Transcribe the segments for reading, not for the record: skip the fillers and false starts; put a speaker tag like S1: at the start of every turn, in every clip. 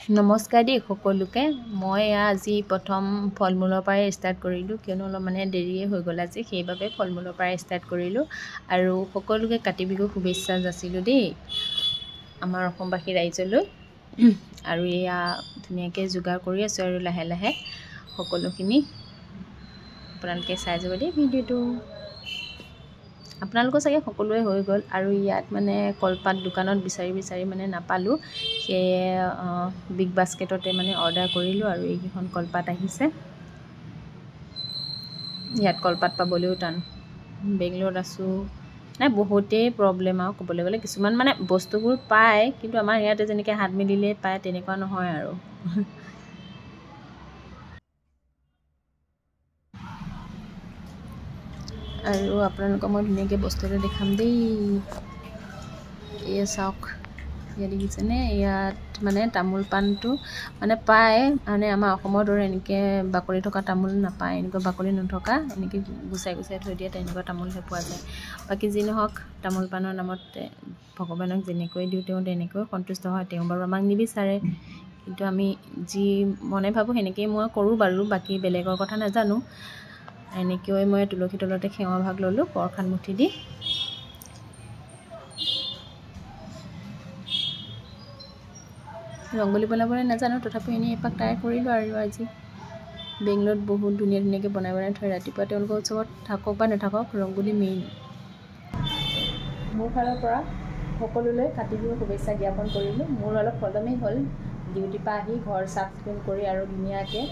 S1: নমস্কাৰ দেই সকলোকে। মই আজি প্ৰথম ফল মূলৰ পৰাই ষ্টাৰ্ট কৰিলোঁ, কিয়নো অলপ মানে দেৰিয়ে হৈ গ'ল আজি, সেইবাবে ফল মূলৰ পৰাই ষ্টাৰ্ট কৰিলোঁ। আৰু সকলোকে কাতি বিহুৰ শুভেচ্ছা যাচিলোঁ দেই আমাৰ অসমবাসী ৰাইজলৈ। আৰু এয়া ধুনীয়াকৈ যোগাৰ কৰি আছোঁ আৰু লাহে লাহে সকলোখিনি আপোনালোকে চাই যাব দেই ভিডিঅ'টো। আপোনালোকৰ চাগে সকলোৱে হৈ গ'ল। আৰু ইয়াত মানে কলপাত দোকানত বিচাৰি বিচাৰি মানে নাপালোঁ, সেয়ে বিগ বাস্কেটতে মানে অৰ্ডাৰ কৰিলোঁ আৰু এইকেইখন কলপাত আহিছে। ইয়াত কলপাত পাবলৈও টান। বেংগলোৰত আছোঁ নাই, বহুতেই প্ৰব্লেম আৰু ক'বলৈ গ'লে। কিছুমান মানে বস্তুবোৰ পায়, কিন্তু আমাৰ ইয়াতে যেনেকৈ হাত মেলিলে পায় তেনেকুৱা নহয় আৰু। আৰু আপোনালোকক মই ধুনীয়াকৈ বস্তু এটা দেখাম দেই। এয়া চাওক, ইয়াত দেখিছেনে? ইয়াত মানে তামোল পাণটো মানে পায়, মানে আমাৰ অসমৰ দৰে এনেকৈ বাকলি থকা তামোল নাপায়। এনেকুৱা বাকলি নথকা, এনেকৈ গুচাই গুচাই থৈ দিয়ে তেনেকুৱা তামোলহে পোৱা যায়। বাকী যি নহওক, তামোল পাণৰ নামত ভগৱানক যেনেকৈ দিওঁ তেওঁ তেনেকৈ সন্তুষ্ট হয়। তেওঁ বাৰু আমাক নিবিচাৰে, কিন্তু আমি যি মনে ভাবোঁ সেনেকৈয়ে মই কৰোঁ বাৰু। বাকী বেলেগৰ কথা নাজানো। এনেকৈ মই তুলসী তলতে সেৱা ভাগ ল'লোঁ প্ৰসাদ মুঠি দি। ৰংগলী বনাবলৈ নাজানো, তথাপিও এনেই এপাক ট্ৰাই কৰিলোঁ আৰু আজি। বেংগলোৰত বহুত ধুনীয়া ধুনীয়াকৈ বনাই বনাই থয়। ৰাতিপুৱা তেওঁলোকৰ উৎসৱত থাকক বা নাথাকক, ৰংগলী মেইন। মোৰ ফালৰ পৰা সকলোলৈ কাতি বিহুৰ শুভেচ্ছা জ্ঞাপন কৰিলোঁ। মোৰ অলপ পলমেই হ'ল, ডিউটিৰ পৰা আহি ঘৰ চাফ চিকুণ কৰি আৰু ধুনীয়াকৈ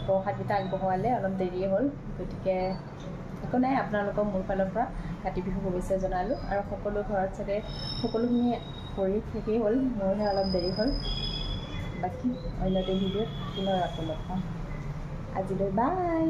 S1: প্ৰসাদকেইটা আগবঢ়োৱালে অলপ দেৰিয়ে হ'ল। গতিকে একো নাই, আপোনালোকক মোৰ ফালৰ পৰা কাতি বিহুৰ শুভেচ্ছা জনালোঁ। আৰু সকলো ঘৰত চাগে সকলোখিনি কৰি শেষেই হ'ল, মোৰহে অলপ দেৰি হ'ল। বাকী অন্য এটা ভিডিঅ'ত পুনৰ আকৌ লগ পাম। আজিলৈ বাই।